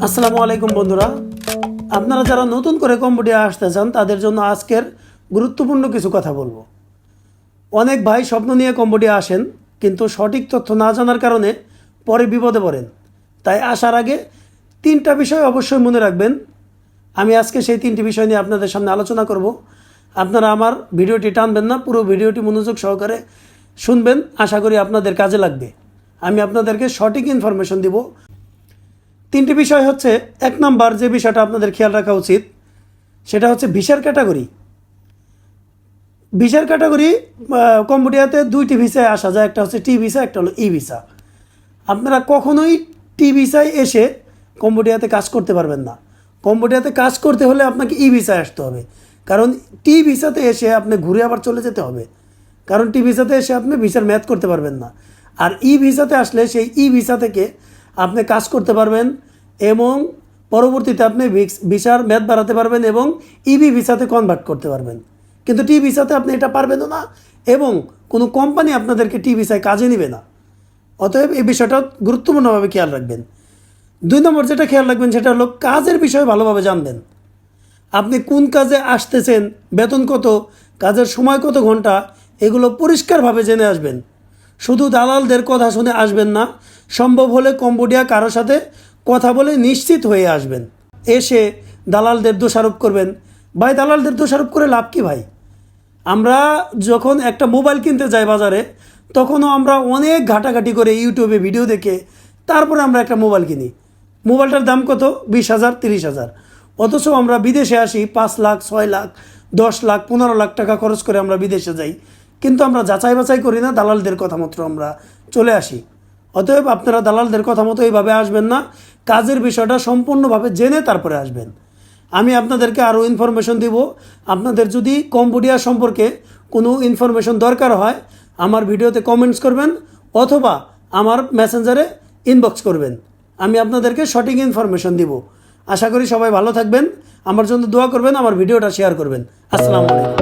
আসসালামু আলাইকুম বন্ধুরা, আপনারা যারা নতুন করে কম্বোডিয়া আসতে চান তাদের জন্য আজকের গুরুত্বপূর্ণ কিছু কথা বলবো। অনেক ভাই স্বপ্ন নিয়ে কম্বোডিয়া আসেন, কিন্তু সঠিক তথ্য না জানার কারণে পরে বিপদে পড়েন। তাই আসার আগে 3টা বিষয় অবশ্যই মনে রাখবেন। আমি আজকে সেই 3টি বিষয় নিয়ে আপনাদের সামনে আলোচনা করব। আপনারা আমার ভিডিওটি টানবেন না, পুরো ভিডিওটি মনোযোগ সহকারে শুনবেন। আশা করি আপনাদের কাজে লাগবে। আমি আপনাদেরকে সঠিক ইনফরমেশন দিব। 3টি বিষয় হচ্ছে, 1 নাম্বার যে বিষয়টা আপনাদের খেয়াল রাখা উচিত সেটা হচ্ছে ভিসার ক্যাটাগরি। ভিসার ক্যাটাগরি কম্বোডিয়াতে 2টি ভিসায় আসা যায়, একটা হচ্ছে টি ভিসা, একটা হলো ই ভিসা। আপনারা কখনোই টি ভিসায় এসে কম্বোডিয়াতে কাজ করতে পারবেন না। কম্বোডিয়াতে কাজ করতে হলে আপনাকে ই ভিসায় আসতে হবে, কারণ টি ভিসাতে এসে আপনি ঘুরে আবার চলে যেতে হবে। কারণ টি ভিসাতে এসে আপনি ভিসার ম্যাচ করতে পারবেন না। আর ই ভিসাতে আসলে সেই ই ভিসা থেকে আপনি কাজ করতে পারবেন এবং পরবর্তীতে আপনি ভিসার মেয়াদ বাড়াতে পারবেন এবং ইবি ভিসাতে কনভার্ট করতে পারবেন। কিন্তু টি ভিসাতে আপনি এটা পারবেন না এবং কোনো কোম্পানি আপনাদেরকে টি ভিসায় কাজে নেবে না। অতএব এই বিষয়টা গুরুত্বপূর্ণভাবে খেয়াল রাখবেন। 2 নম্বর যেটা খেয়াল রাখবেন সেটা হলো কাজের বিষয়ে ভালোভাবে জানবেন। আপনি কোন কাজে আসতেছেন, বেতন কত, কাজের সময় কত ঘন্টা, এগুলো পরিষ্কারভাবে জেনে আসবেন। শুধু দালালদের কথা শুনে আসবেন না, সম্ভব হলে কম্বোডিয়া কারো সাথে কথা বলে নিশ্চিত হয়ে আসবেন। এসে দালালদের দোষারোপ করবেন, ভাই দালালদের দোষারোপ করে লাভ কি ভাই? আমরা যখন একটা মোবাইল কিনতে যাই বাজারে, তখনও আমরা অনেক ঘাটাঘাটি করে ইউটিউবে ভিডিও দেখে তারপরে আমরা একটা মোবাইল কিনি। মোবাইলটার দাম কত? 20,000, 30,000। অথচ আমরা বিদেশে আসি 5 লাখ, 6 লাখ, 10 লাখ, 15 লাখ টাকা খরচ করে আমরা বিদেশে যাই, কিন্তু আমরা যাচাই বাছাই করি না, দালালদের কথা মতো আমরা চলে আসি। অতএব আপনারা দালালদের কথা মতো এইভাবে আসবেন না, কাজের বিষয়টা সম্পূর্ণভাবে জেনে তারপরে আসবেন। আমি আপনাদেরকে আরও ইনফরমেশন দিব। আপনাদের যদি কম্বোডিয়া সম্পর্কে কোনো ইনফরমেশন দরকার হয়, আমার ভিডিওতে কমেন্টস করবেন অথবা আমার মেসেঞ্জারে ইনবক্স করবেন। আমি আপনাদেরকে সঠিক ইনফরমেশন দিব। আশা করি সবাই ভালো থাকবেন, আমার জন্য দোয়া করবেন, আমার ভিডিওটা শেয়ার করবেন। আসসালামু আলাইকুম।